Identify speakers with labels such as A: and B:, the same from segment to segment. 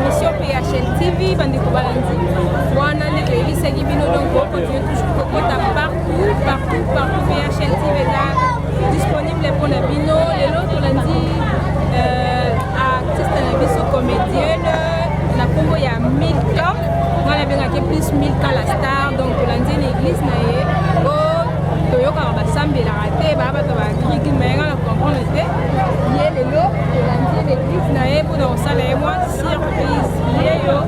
A: émission PHL TV, Bandeko Balandi. Voilà, les pays, c'est Guibino, donc on continue toujours partout. PHL TV est là, disponible pour les Bino. Et l'autre, on a dit, artiste de la comédienne, on a Congo, il y a Milka, on a bien plus Milka la star, donc on a dit l'église, Toyoka Basambi la raté, Baba Grigi, mais on a compris le thé. Il y a le lot, l'église, naé pour dans ça, et moi, surprise, il y a yo.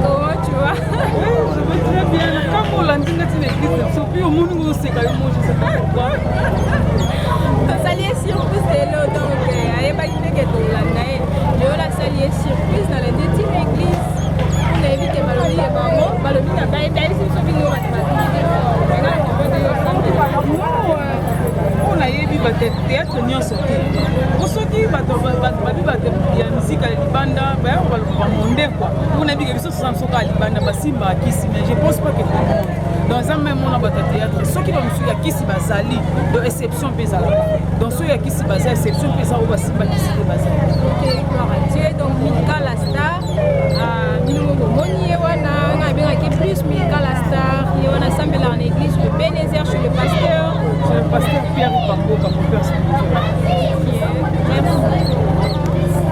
A: Comment tu vas?
B: Je vais très bien. Quand on l'a dit, c'est l'église, surtout au monde où c'est quand même, je ne sais pas pourquoi.
A: Ça y est surprise, c'est là, donc, il y a pas une que tu l'as dit. La salle est surprise dans la deuxième église. On a évité Balobi et Bamo. Balobi n'a pas été ici sur Bino.
B: On a eu des théâtres qui ont sorti. Pour ceux qui ont la musique à l'Ibanda, on va le demander quoi. On a vu que les choses sont à l'Ibanda, mais je ne pense pas que dans un même moment, on a un théâtre. Ceux qui vont me suivre, qui sont basali, de exception pesala. Dans ceux qui sont basali, exception pesala, on va se battre ici de basali.
A: Ok, gloire à Dieu. Donc, Milka la star, on a bien plus Milka la star, on a assemblé en église, le Bénézer chez le pasteur.
B: C'est le pasteur Pierre Bango, comme mon père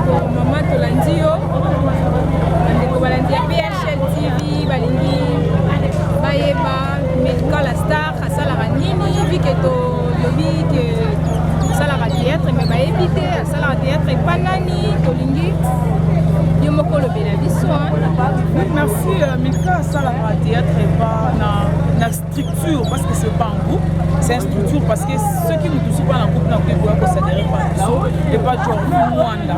A: pour maman Tolandio, on va dire PHL TV, Balingi, Bayeba, Milka la star, Salara Nini, vu que lobby que Salara théâtre, mais va éviter Salara théâtre et Panani, Tolingi.
B: Merci, Milka Salara théâtre et pas la structure parce que c'est pas un groupe, c'est une structure parce que ceux qui ne touchent pas dans le groupe n'ont pas considéré par nous et pas genre Mwanda,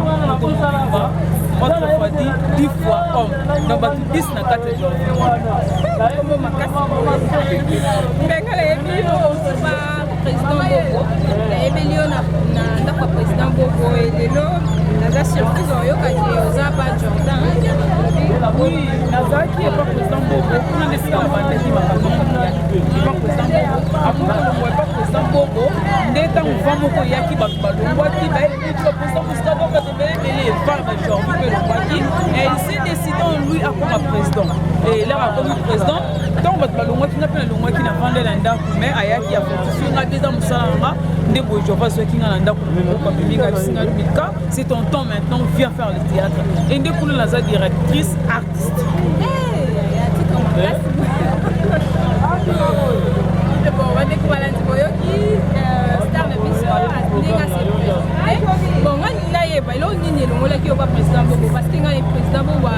B: autrefois dit 10 fois homme, donc 10 n'a 4 jours.
A: Mais quand les président Bobo, la rébellion n'a pas président Bobo et de l'eau, la surprise aux Zaba Jordan.
B: Oui, Nazaki n'est pas président Bobo, on a laissé la bataille qui m'a pas président Bobo. Après, on ne pas président Bobo, dès que on va au Yaki Bakbalo, on voit qu'il va être président Gustavo Kadebe et les femmes aujourd'hui, et il s'est décidé en lui à comme président. Et là, comme président, tant que le qui n'a pas le mois qui n'a pas vendu l'anda, mais Ayaki a fait sur la deuxième salama, des bourgeois qui n'a l'anda pour le moment, c'est ton temps maintenant, viens faire le théâtre. Et dès que nous avons directrice artiste.
A: Bon, on va découvrir star de bon, moi, il pas président Bobo parce que le président Bobo,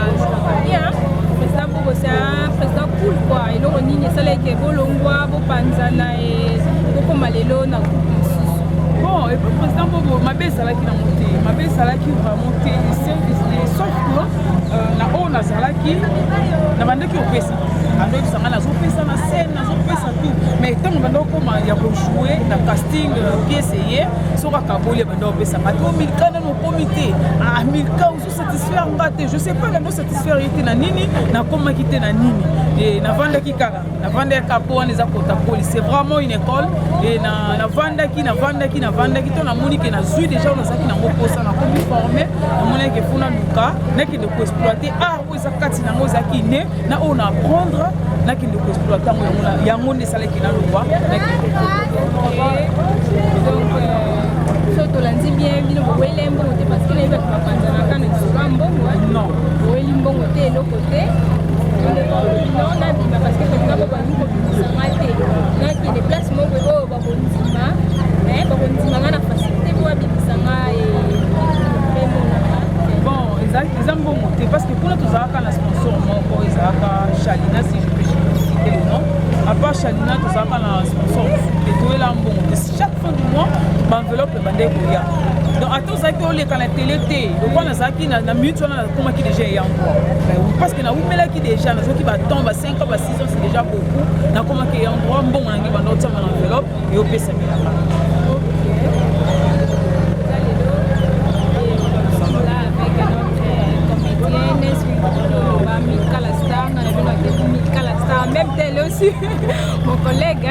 A: président Bobo, c'est un président cool quoi. Et là, on y est allé Bolongwa, Bopanzana et Bokomalelo, na
B: bon, et le président Bobo, ma belle Salaki n'a monté, ma belle Salaki va monter, sauf que na haut na Salaki, na bande qui opère ça. Alors ça m'a fait ça na scène, na fait ça tout. Mais tant que on comment il y a pour jouer na casting pièce hier, sur la Kaboli on opère ça. Mais au Milka dans nos comités, ah Milka on se satisfaire ngate, je sais pas la nous satisfaire était na nini, na comment quitter na nini. Et na vanda qui kara, na vanda kapo on les a police. C'est vraiment une école et na vanda qui ton a moni que na zui déjà on a ça qui na mopo ça na comme formé, na moni que funa luka, na qui de exploiter ah oui ça kati na ngoza qui né, na on apprendre na qui de exploiter on ya monde ça qui na loi na qui
A: donc surtout lundi bien bino boele mbongo parce que les va panzana kana tsukambo
B: non
A: boele mbongo te le côté non na bima parce que quand on va nous ça maté na qui déplace mon go ba bonzima mais ba bonzima na facilité pour abisa et
B: bon ils ont bon monter parce que pour nous tous avons un sponsor mon ils ont Chalina si je peux citer le nom à part Chalina tous avons un sponsor et tout est là bon chaque fin du mois enveloppe bandé koya donc attends ça que on les quand la télé té le point ça qui na minute on a comment qui déjà y a parce que na umela qui déjà na qui va tomber 5 ans 6 ans c'est déjà beaucoup na comment qui y a endroit bon on a qui va notre enveloppe et au pèse ça même tel aussi mon collègue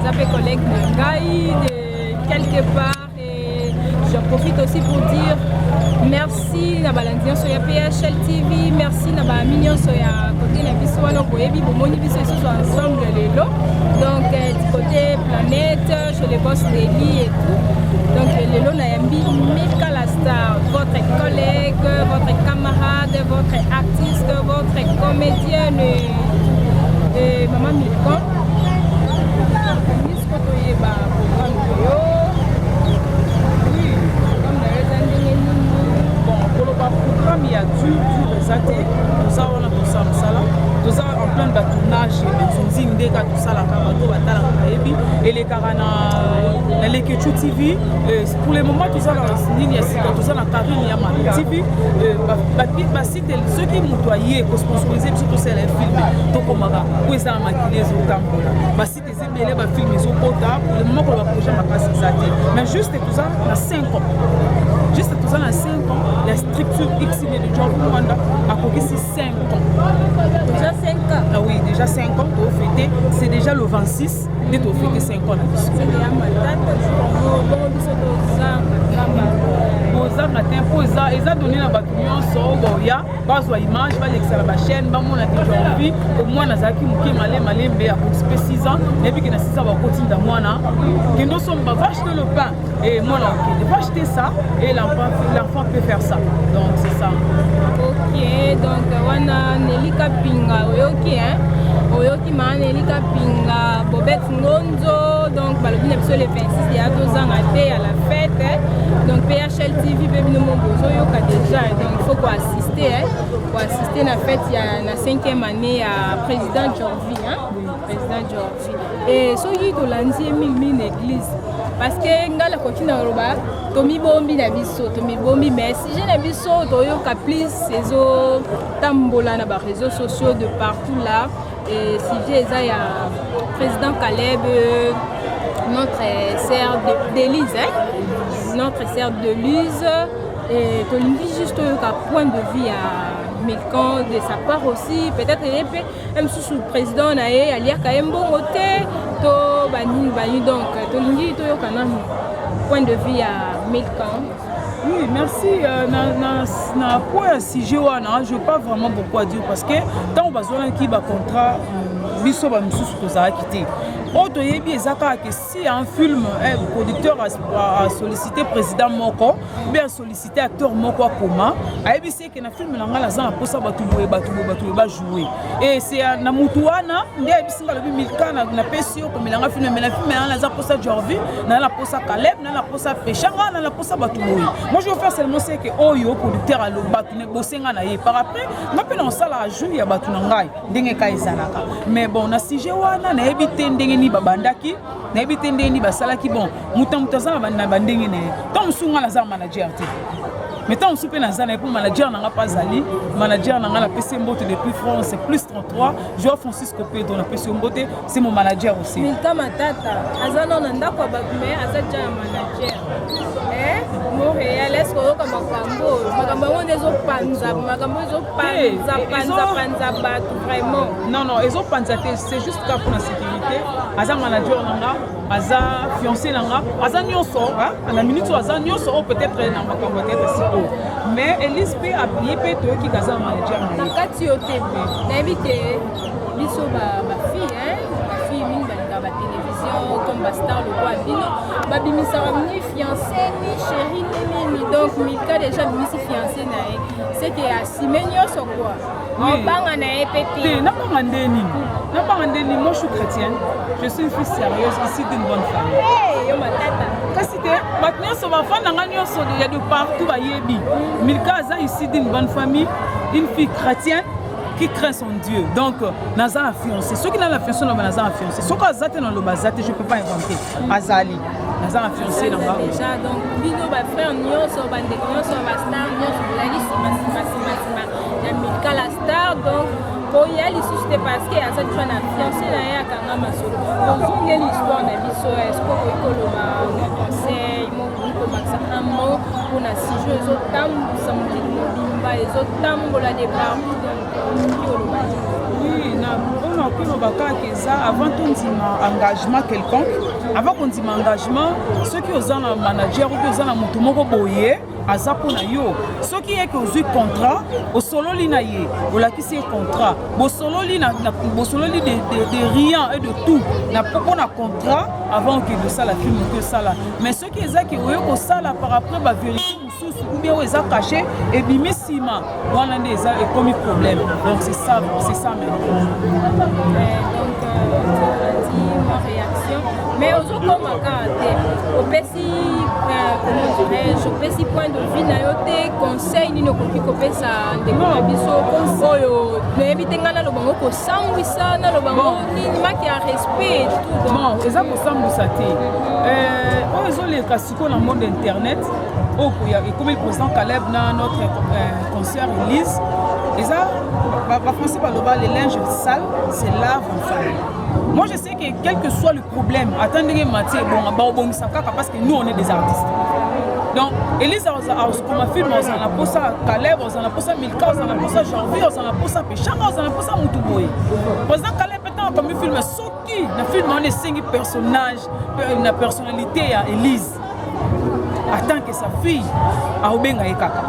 A: Azapé collègue Nangai de quelque part. Et j'en profite aussi pour dire merci à Balandian Soya PHL TV, merci à Bamignon Soya côté Nabiswano Boyebi, Bomoni Biso ensemble les lots. Donc du côté planète, chez les boss Nelly et tout. Donc les lots Nayambi, Milka la star, votre collègue, votre camarade, votre artiste, votre comédienne et Maman Milka.
B: Programme il y a du résultat tout ça on a tout ça en plein de tournage tout ça et les carana les Kechu TV pour le moment tout ça tout ça la Karine il y a TV ceux qui montoyer pour sponsoriser surtout c'est les films donc on va où ça maquiller au camp si des ébélés va filmer sur pota pour le moment qu'on va projet ma passe mais juste tout ça à 5 ans juste tout ça à 5 ans la structure XIB de John Rwanda a coqué 5 ans.
A: Déjà 5 ans.
B: Ah oui, déjà 5 ans pour fêter. C'est déjà le 26 de fêter 5 ans.
A: C'est déjà ma date.
B: Ils ont donné la bâtiment sur Boya, bazwa image, va l'excellent la chaîne, ba mon envie au moins nazaki muki malé be a pour 6 ans et puis que na 6 ans va continuer dans moi na que nous sommes va acheter le pain et moi là OK, va acheter ça et l'enfant peut faire ça. Donc c'est ça.
A: OK, donc wana Nelika Pinga OK hein. Oyoki ma Nelika Pinga Bobet Ngonzo donc balobi na biso le 26 il y a 2 ans à la fête hein. Donc PHL TV baby no mobozo yoka déjà donc il faut quoi assister hein. Pour assister na fête il y a la 5e année à président Jorvi hein. Président Jorvi et soki to lanzi mille église parce que ngala continue roba tomi bombi na biso tomi bombi mais si je na biso to yoka please sezo tambola na ba réseaux sociaux de partout là. Et si j'ai il y a président Caleb, notre sœur d'Élise, hein? Notre sœur de Luz, et tu lui juste un point de vue à Milkan de sa part aussi, peut-être même sous le président Naé, à lire quand même bon côté, to bani donc tu lui dis un point de vue à Milkan.
B: Oui, merci. Na point si je ne pas vraiment beaucoup à dire parce que tant on va besoin qui va contrat biso ba misusu tozala quitté. Auto yebi ezaka que si un film un producteur a sollicité président moko bien sollicité acteur moko koma ayebi c'est que na film na ngala za posa batu ba jouer et c'est na mutuana ndé bisinga lobi Milka na pesio comme na film mais na film na za posa Jorvi na la posa Caleb na la posa Pechanga na la posa batu moi je veux faire seulement c'est que oyo producteur a lo batu ne bosenga na ye par après na pe na sala jour ya batu na ngai ndenge ka ezalaka mais bon na sujet wana na yebi ndenge ni babandaki na yebi ndenge ni basalaki bon mutamutazana banda bandenge ne tant sunga la za manager te mais tant soupé na zana pour manager n'a pas zali manager n'a la PC Mbote depuis France c'est plus 33 Joao Francisco Pedro na PC Mbote c'est mon manager aussi
A: Milka matata azana na ndako bakume azaja manager Montréal est-ce que makambo ndezo panza vraiment
B: non ils ont panza c'est juste cas pour la sécurité aza manager nanga aza fiancé nanga aza nyonso na minute aza nyonso peut-être na makambo peut-être mais Elise peut appuyer peut to qui kaza manager
A: na kati yote na éviter biso ba fille ba fille mingi ba télévision comme ba star le roi bino ba bimisa ni fiancé ni chérie ni donc Milka déjà bimisi fiancé na c'est que assimé nyonso quoi on banga na epete
B: na banga ndeni moi je suis chrétienne je suis une fille sérieuse ici d'une bonne famille
A: yo matata
B: kasi te batnya so ba fana ngani so il y a de partout ba yebi Milka aza ici d'une bonne famille une fille chrétienne qui craint son Dieu. Donc, Naza a fiancé. Ceux qui n'ont la fiancé, Naza a fiancé. Ceux qui ont zaté dans le bazate, je ne peux pas inventer. Azali. Naza a fiancé là-bas.
A: Déjà, donc, Bino, ma frère, Nyon, sur Bande, Nyon, sur ma star, Nyon, sur la liste, il y a Milka la star. Donc, pour y aller, c'était parce qu'il y a cette jeune fiancée là, quand on a solo. Donc, il y a l'histoire de Bisso, est-ce qu'on peut colorer un conseil, un mot, on a 6 jeux, les autres temps, ça me dit, les autres temps, on a des parties.
B: Oui, avant ton engagement quelconque, avant qu'on dise engagement, ceux qui ont un manager ou qui ont un mouton boyé, à Zapona yo, ceux qui est que vous contrat, au solo linaye, au la qui c'est contrat, au solo lina, au solo li de rien et de tout, n'a pas un contrat avant que de ça la film que ça là. Mais ceux qui est qui ont ça là par après va vérifier ou bien ils ont caché et bimissima, voilà des ça et comme problème. Donc c'est ça maintenant.
A: Ma réaction, mais aux autres comme au petit comment dirais-je, au petit point de vue nayote conseil ni no koki kopesa ndeko na biso oyo no ebite ngana lo bango ko sambwisa na lo bango ni maki a respect tout
B: bon eza ko sambwisa te oyo les kasiko na monde internet oh comme le président Caleb na notre concert Elise eza ba français ba loba les linges sales c'est lave en famille. Moi je sais que quel que soit le problème, attendez Mathieu, bon, parce que nous on est des artistes. Donc, Elise comme un film, on a posé Caleb, on a posé Milka, on a posé Janvier, on a posé Péchanga, on a posé Moutouboy. Président Caleb étant comme un film, Soki, le film on est 5 personnages, la personnalité à Elise. Attends que sa fille a Obenga Ekaka.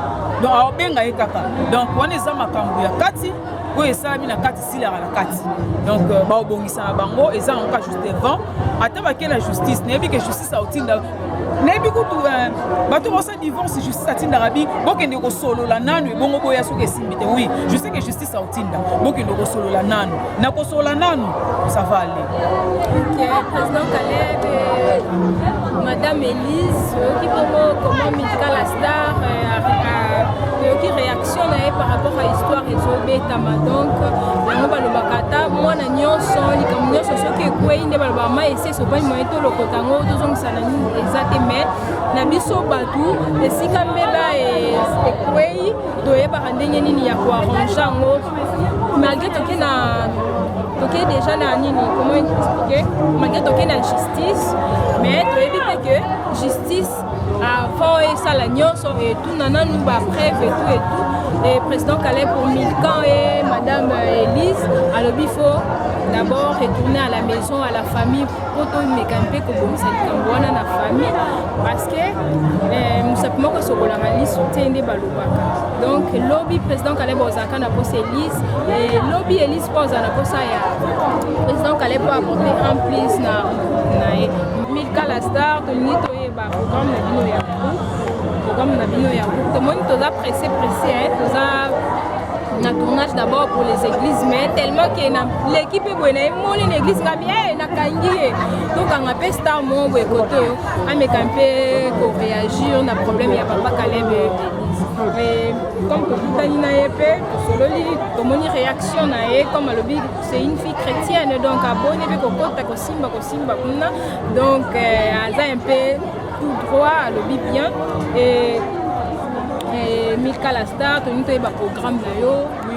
B: Donc, a Obenga Ekaka. Donc, on est Zamakambu ya Kati. Oui, ça a mis la carte ici, la carte. Donc, Baobongisa Bango, et ça encore juste devant. Attends, la justice, n'est-ce pas que justice a outil n'est-ce pas que ça divorce, justice a outil d'Arabie, bon qu'il ne solo la nanu, bon au boya souke simite. Oui, je sais que justice a outil d'Arabie, bon qu'il ne solo la nanu. N'a pas solo la nanu, ça va aller.
A: Ok, président Caleb, Madame Elise, qui comment Milka la star, qui réaction par rapport à l'histoire résolvée donc yango balobakata mwana nyonso likambo nyonso soki ekwei nde baloba ma ese sobani moye tolokota yango tozongisa na nini eza te me na biso bato esika mbeba ekwei toyebaka ndenge nini ya koarrange yango malgré toke déjà na nini comment expliquer malgré toke na justice mais toyebi te que justice avant et ça la nyonso et tout nananu ba preuve et tout et président Caleb pour Milkan et madame Elise alors il faut d'abord retourner à la maison à la famille pour tout mécampé ko bomisa likamboana na famille parce que musapimo ko sokola mali soutende balobaka donc lobby président Caleb ozaka na poste Elise et lobby Elise pose na poste ya président Caleb pour apporter en plus na Milka la star to ni to ba programme na bino ya programme na bino ya to moni to za pressé na tournage d'abord pour les églises mais tellement que l'équipe est bonne une église nga bien na kangi donc on appelle star mon côté on me camper pour réagir na problème ya papa Caleb et comme tout tani na épée sololi to moni réaction na comme le big c'est une fille chrétienne donc abonné be ko kota ko simba kuna donc aza un peu tout droit le big bien et Milka la star to nito ba programme na yo
B: oui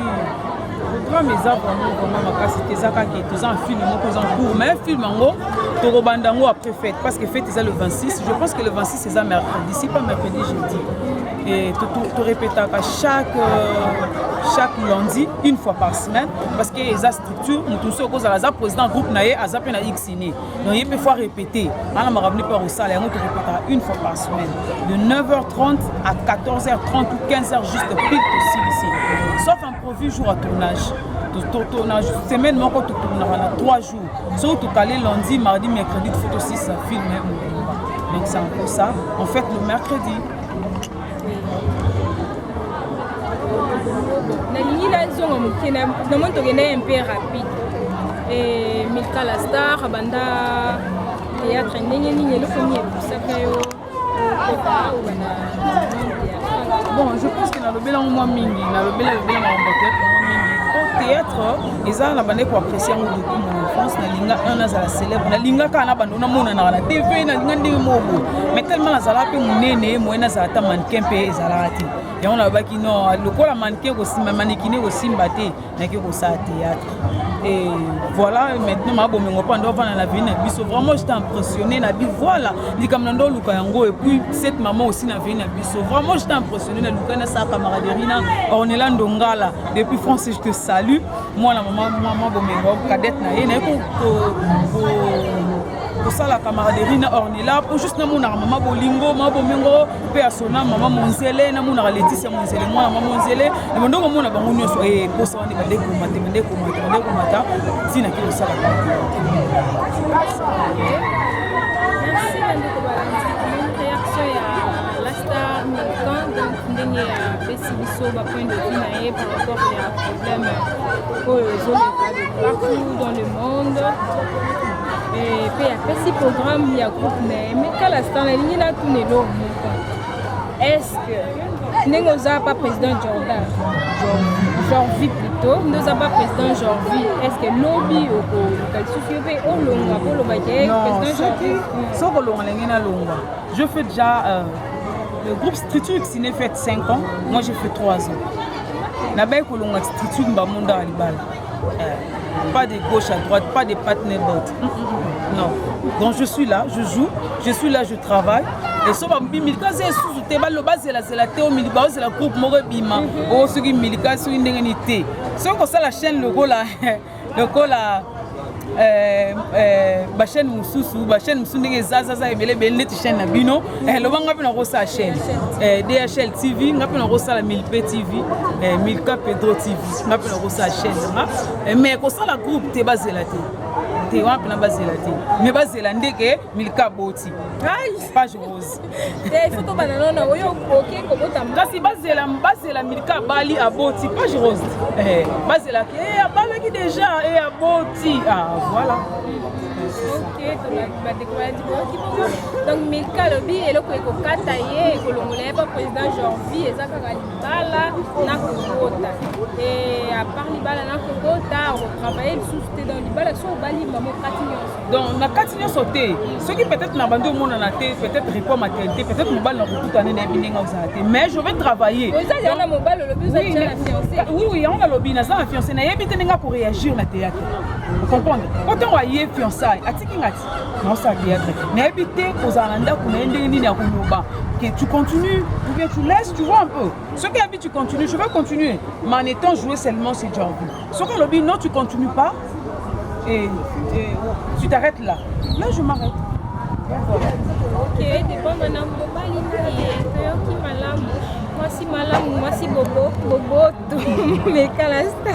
B: programme eza vraiment makasi tezaka ke toza un film moko eza en cours mais film yango tokobandango après fête parce que fête eza le 26 je pense que le 26 eza mercredi si pas mercredi jeudi et tu répétaka chaque lundi une fois par semaine parce que eza structure mutu so kozala za président groupe na ye aza pe na xini donc il peut fois répéter ana marabni par au salaire yango tu répétera une fois par semaine de 9h30 à 14h30 ou 15h juste pile possible ici sauf imprévu jour à tournage tournage semaine moko tu tournera na 3 jours so tu calé lundi mardi mercredi tu photo 6 film donc c'est un peu ça en fait le mercredi
A: nalingi nazonga moke na moni tokende un peu rapide et Milka la star banda théâtre ndenge nini eloko nini ekusaka yo kota obana
B: bon je pense que nalobelango mwa mingi nalobela makambo théâtre eza na bande ko apprécier yango depuis mon enfance nalinga un azala célèbre nalingaka na bando namonanaka na tv nalinga ndenge moko mais tellement nazala mpe monene moye nazala ta mannequin mpe ezalaka te yango nalobaki non lokola mannequin kosimba manekine kosimba te nake kosala théâtre Et voilà, maintenant, ma bonne on va la vie. Vraiment, j'étais impressionné. Voilà, et puis cette maman aussi n'a vu. Vraiment, j'étais impressionné. Sa camaraderie, Ornella Ndongala. Depuis France, je te salue. Moi, la maman, cadette, pour ça la camaraderie na Ornella pour juste na mon maman bolingo maman bomengo persona maman monzele na mon Laetitia monzele moi maman monzele na ndongo mona bango nyonso e pour ça on est bandeko mata sina ki ça la
A: merci bandeko balandi réaction ya la star Milkan donc ndenge ya pesi biso ba point de vue na ye par rapport ya problème oyo ezoleka de partout dans le monde. Et puis après ce programme il y a groupe mais kala star na lingi na tunelo est-ce que nous n'avons pas président Jordan Jorvi plutôt nous n'avons pas président Jorvi est-ce que lobby au calcifié au longa pour le baguette président Jorvi
B: so ko longa lengena longa je fais déjà le groupe Street Ciné fait 5 ans moi j'ai fait 3 ans na ba ko longa Street Mbamunda Alibal pas de gauche à droite pas de partenaire d'autre. Non. Donc je suis là, je joue, je suis là, je travaille. Et ça va milika c'est sous te balo base la théo milika c'est la groupe moko bima. Oh ce qui milika sur une ndengité. C'est comme ça la chaîne le gola ba chaîne mususu ba chaîne mususu ndenge zaza ebele bele net chaîne na bino lo banga pe na ko sa chaîne DHL TV ngape na ko sa la Milpe TV Milka Pedro TV ngape na ko sa chaîne mais ko sa la groupe te bazela te te wa pe na bazela te mais bazela ndeke Milka Boti page rose
A: il faut to banana na oyo OK ko botamba
B: kasi bazela Milka Bali Aboti page rose bazela ke abala ki déjà et Aboti voilà.
A: Ok, donc Milka Lobby et le Kataye et le président Jorvi et Zakara Libala na Kokota. Et à part Libala na Kokota, on travaille sous dans Libala sur Bali maman Katignon.
B: Donc na Katignon sauté. Ceux qui peut-être n'a pas de monde en athée, peut-être répond maternité, peut-être mobile dans toute année n'a bien en mais je vais travailler.
A: Vous avez un mobile le plus à la fiancée.
B: Oui, on a lobby na ça fiancée na yebite nga pour réagir na théâtre. Vous comprenez? Quand on voit fiançailles, atiki ngati. Non ça théâtre. Na yebite aux alanda ko na ndenge nini ya kunoba. Que tu continues ou bien tu laisses, tu vois un peu. Ce qui habite tu continues, je vais continuer. Mais en étant joué seulement c'est Jordan. Ce qu'on lobby non tu continues pas et tu t'arrêtes là. Là je m'arrête.
A: Ok, dépend maintenant mobile qui malam. Moi si bobo mais calasta.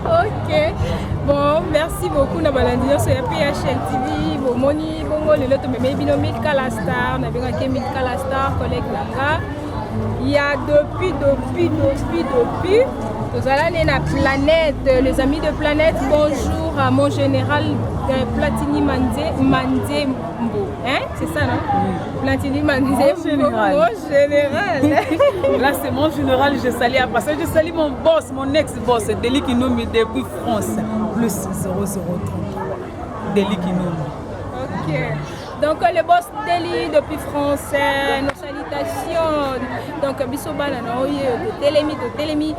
A: Ok. Bon, merci beaucoup na balandir sur PHL TV. Bomoni bongo le loto mais bino Milka la star, na benga ke Milka la star collègue nanga. Il y a depuis vous allez la planète, les amis de planète. Bonjour à mon général Platini Mandé Mbo. Hein? C'est ça, non? Platini Mandé Mbo. Mon général.
B: Là, c'est mon général. Je salue à passer. Je salue mon boss, mon ex-boss, Deli qui nomme depuis France. Plus 0030. Deli qui nomme.
A: Ok. Donc le boss Deli depuis France, nos salutations. Donc Bisoba Nanoye, Télémi,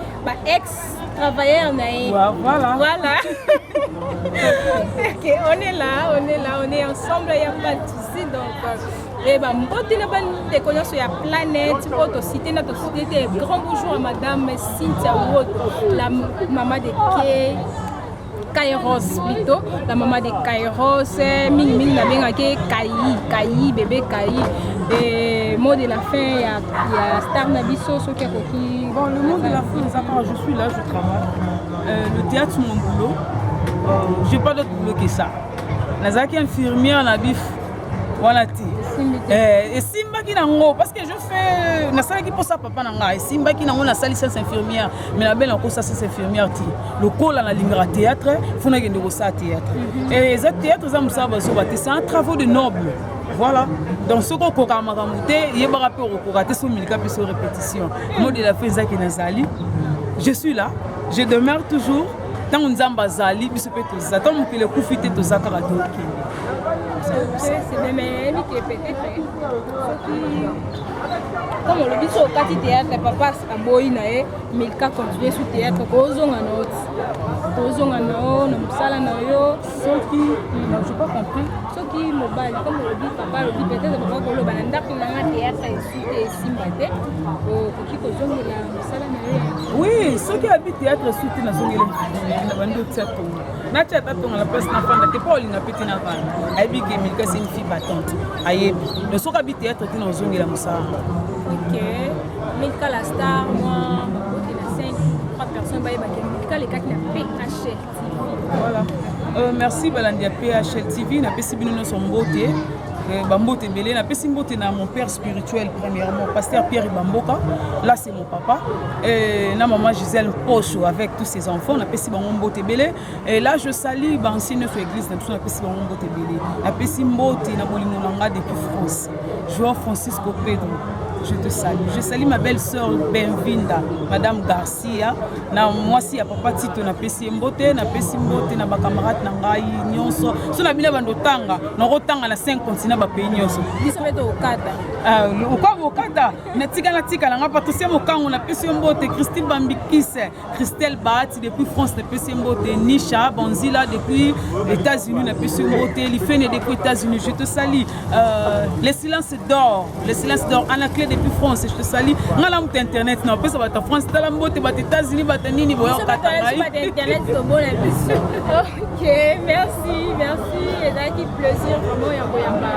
A: ex-travailleur naïf.
B: Voilà.
A: Ok, on est là, on est ensemble, il n'y a pas de souci. Donc, et ben, des connaissances sur la planète, notre cité, grand bonjour à Madame Cynthia Wood, la maman de Kairos plutôt, la maman de Kairos, Ming la bien Kai, bébé Kai. Et mot de la fin, il y a Star Nabiso, ce qui est qui.
B: Bon, le mot de la fin, je suis là, je travaille. Le théâtre, c'est mon boulot. J'ai pas d'autre boulot que ça. Nazaki infirmière, la bif. Voilà, et Simba qui n'a pas parce que je fais na sala qui pour ça papa nanga et Simba qui n'a pas na sala c'est infirmière mais la belle encore ça c'est infirmière ti le col la lingra théâtre faut na gende ça théâtre et les théâtres ça musa baso baté c'est un travail de noble voilà donc ce qu'on koka makamuté yeba rapport au koraté sur milika puis sur répétition moi de la feza qui nazali je suis là je demeure toujours tant on zamba zali biso pe to za tant mon que le kufité to za karato
A: C'est même qui est peut-être comme on le dit sur le théâtre, papa a boy nae, mais il a continué sur le théâtre. Cozon en autre, cozon en autre, nous sommes en autre.
B: Ce qui, je n'ai pas compris.
A: Ce qui mobile, comme on le dit, papa le dit peut-être papa qu'on le balanda pour un théâtre et simbate. Au qui cozon de la salle nae.
B: Oui, ceux qui habitent théâtre soutien dans zongele, na bando théâtre. Na théâtre on la place na fanda, t'es pas na petit na fanda. Aibi que Milka c'est une fille battante. Ayebi. Le ceux qui habitent théâtre dans zongela musa.
A: Ok, Milka la star, moi, il y a 3 personnes, Milka les 4 qui a PHL.
B: Voilà. Merci Balandia PHL TV, na pesi bino son beauté. Bambote Belé, na pesi mbote na mon père spirituel premièrement, pasteur Pierre Bamboka. Là c'est mon papa. Et na maman Gisèle Pocho avec tous ses enfants, na pesi Bambote Belé. Et là je salue l'ancienne sur l'église na tout na pesi Bambote Belé. Na pesi mbote na bolingo nanga depuis France. Joao Francisco Pedro. Je te salue. Je salue ma belle-sœur Benvinda, Madame Garcia. Na moi si à papa Tito na pesi mbote, na ba camarade na ngai nyonso. So na bina bando tanga, na rotanga na 5 continents ba pays nyonso.
A: Biso beto okata.
B: Okata, na tika na ngapa to se mokango na pesi mbote Christine Bambikise, Christelle Bahati depuis France na pesi mbote, Nisha Bonzila depuis États-Unis na pesi mbote, Lifene depuis États-Unis. Je te salue. Les silences d'or, Anaclé depuis France, je te salue. On a internet, non, parce que France, tu as les États-Unis, tu as les
A: internet, ok, merci. Et là, qui plaisir, vraiment,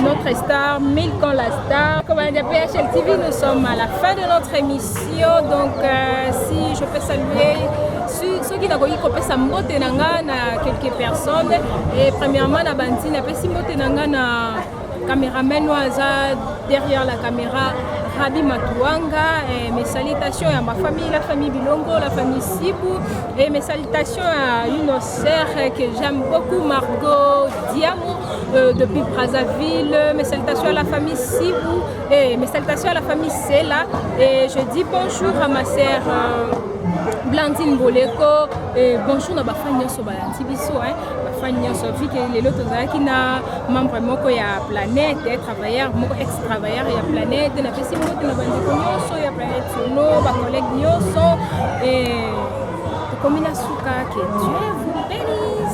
A: notre star, Milkan la star. Comme on dit PHL TV, nous sommes à la fin de notre émission. Donc, si je peux saluer ceux qui n'ont pas compris, ça m'a quelques personnes. Et premièrement, la bandine, après, si caméraman Noaza derrière la caméra, Rabi Matouanga, et mes salutations à ma famille, la famille Bilongo, la famille Sibou, et mes salutations à une sœur que j'aime beaucoup, Margot Diamo, depuis Brazzaville, mes salutations à la famille Sibou, et mes salutations à la famille Sela, et je dis bonjour à ma sœur Blandine Boleko, et bonjour à ma famille Sobalantibiso, vu que les autres qui na membre moko ya planète travailleur moko ex-travailleur ya planète na pesi moko na bandi konyoso ya planète no ba collègue nyoso et combination que Dieu vous bénisse.